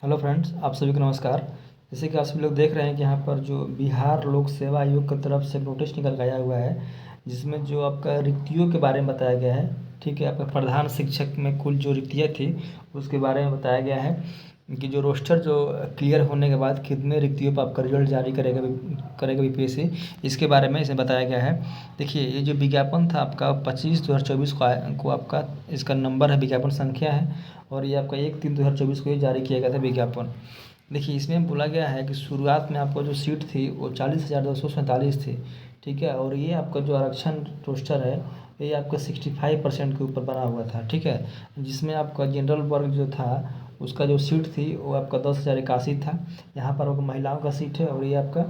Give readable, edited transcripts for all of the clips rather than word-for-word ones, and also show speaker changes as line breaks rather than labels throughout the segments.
Hello friends, आप सभी को नमस्कार। जैसे कि आप सभी लोग देख रहे हैं कि यहाँ पर जो बिहार लोक सेवा आयोग की तरफ से नोटिस निकल के आया हुआ है, जिसमें जो आपका रिक्तियों के बारे में बताया गया है। ठीक है, आपका प्रधान शिक्षक में कुल जो रिक्तियाँ थी उसके बारे में बताया गया है कि जो रोस्टर जो क्लियर होने के बाद कितने रिक्तियों पर आपका रिजल्ट जारी करेगा बीपीएससी, इसके बारे में इसे बताया गया है। देखिए, ये जो विज्ञापन था आपका 25/2024 को आपका इसका नंबर है, विज्ञापन संख्या है, और ये आपका 1/3/2024 को ही जारी किया गया था विज्ञापन। देखिए, इसमें बोला गया है कि शुरुआत में आपको जो सीट थी वो 40,247 थी। ठीक है, और ये आपका जो आरक्षण रोस्टर है ये आपका 65% के ऊपर बना हुआ था। ठीक है, जिसमें आपका जनरल वर्ग जो था उसका जो सीट थी वो आपका 10,081 था। यहाँ पर आपका महिलाओं का सीट है, और ये आपका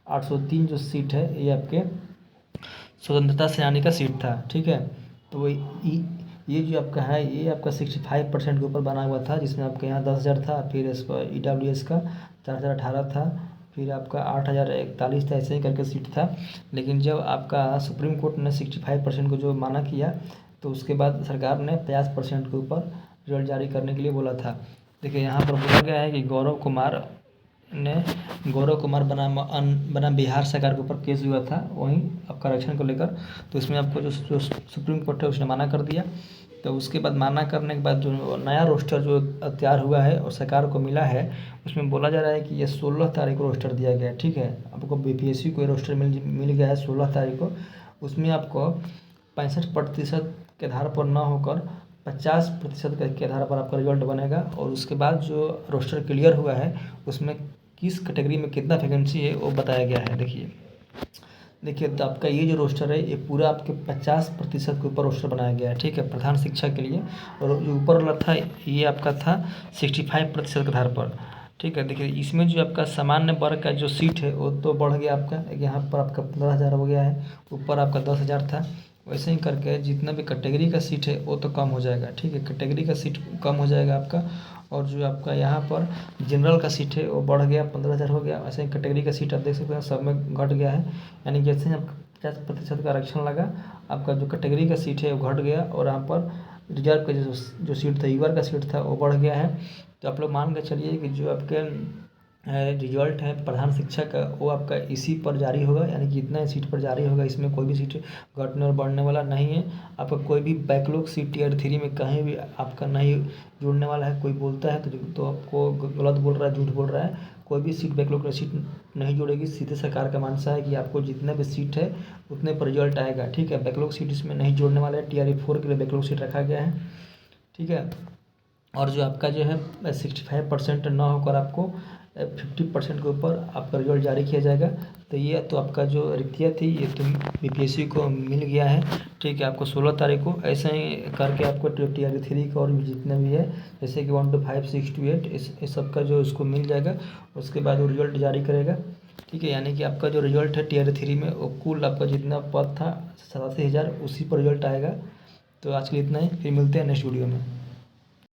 803 जो सीट है ये आपके स्वतंत्रता सेनानी का सीट था। ठीक है, तो ये जो आपका है ये आपका 65% के ऊपर बना हुआ था, जिसमें आपके यहाँ 10,000 था, फिर इसका ईडब्ल्यूएस का 4,018 था, फिर आपका 8,041 था, ऐसे ही करके सीट था। लेकिन जब आपका सुप्रीम कोर्ट ने 65% को जो माना किया, तो उसके बाद सरकार ने 50% के ऊपर रिजल्ट जारी करने के लिए बोला था। देखिए, यहाँ पर बोला गया है कि ने गौरव कुमार बनाम बिहार सरकार के ऊपर केस हुआ था, वहीं आपका आरक्षण को लेकर। तो इसमें आपको जो सुप्रीम कोर्ट है उसने माना कर दिया। तो उसके बाद माना करने के बाद जो नया रोस्टर जो तैयार हुआ है और सरकार को मिला है, उसमें बोला जा रहा है कि ये 16 तारीख को रोस्टर दिया गया है। ठीक है, आपको बीपीएससी को रोस्टर मिल गया है 16 तारीख को। उसमें आपको 65% के आधार पर न होकर 50% के आधार पर आपका रिजल्ट बनेगा, और उसके बाद जो रोस्टर क्लियर हुआ है उसमें किस कैटेगरी में कितना वैकेंसी है वो बताया गया है। देखिए, तो आपका ये जो रोस्टर है ये पूरा आपके 50% के ऊपर रोस्टर बनाया गया है। ठीक है, प्रधान शिक्षक के लिए, और जो ऊपर वाला था ये आपका था 65% के आधार पर। ठीक है, देखिए इसमें जो आपका सामान्य वर्ग का जो सीट है वो तो बढ़ गया आपका, यहाँ पर आपका 15,000 हो गया है, ऊपर आपका 10,000 था। वैसे ही करके जितना भी कैटेगरी का सीट है वो तो कम हो जाएगा। ठीक है, कैटेगरी का सीट कम हो जाएगा आपका, और जो आपका यहाँ पर जनरल का सीट है वो बढ़ गया, 15,000 हो गया। वैसे ही कैटेगरी का सीट आप देख सकते हैं सब में घट गया है, यानी जैसे ही आपका 50% का आरक्षण लगा, आपका जो कैटेगरी का सीट है वो घट गया, और यहाँ पर रिजर्व का जो सीट था, यूआर का सीट था वो बढ़ गया है। तो आप लोग मान के चलिए कि जो आपके रिजल्ट है प्रधान शिक्षक का वो आपका इसी पर जारी होगा, यानी कि इतना सीट पर जारी होगा, इसमें कोई भी सीट घटने और बढ़ने वाला नहीं है। आपका कोई भी बैकलॉग सीट टियर 3 में कहीं भी आपका नहीं जुड़ने वाला है। कोई बोलता है तो आपको गलत बोल रहा है, झूठ बोल रहा है। कोई भी सीट बैकलॉग सीट नहीं जुड़ेगी, सीधे सरकार का मानसा है कि आपको जितने भी सीट है उतने पर रिजल्ट आएगा। ठीक है, बैकलॉग सीट इसमें नहीं जोड़ने वाला है, TRE 4 के लिए बैकलॉग सीट रखा गया है। ठीक है, और जो आपका जो है 65% ना होकर आपको 50% के ऊपर आपका रिजल्ट जारी किया जाएगा। तो ये तो आपका जो रिक्तियाँ थी ये तो बीपीएससी को मिल गया है। ठीक है, आपको 16 तारीख को ऐसे ही करके आपको TRE 3 का और भी जितना भी है, जैसे कि 1 to 5 6 to 8 इस सब का जो इसको मिल जाएगा। उसके बाद वो रिजल्ट जारी करेगा। ठीक है, यानी कि आपका जो रिजल्ट है TRE 3 में वो कुल आपका जितना पद था 87,000 उसी पर रिजल्ट आएगा। तो आज के लिए इतना ही, फिर मिलते हैं नेक्स्ट वीडियो में।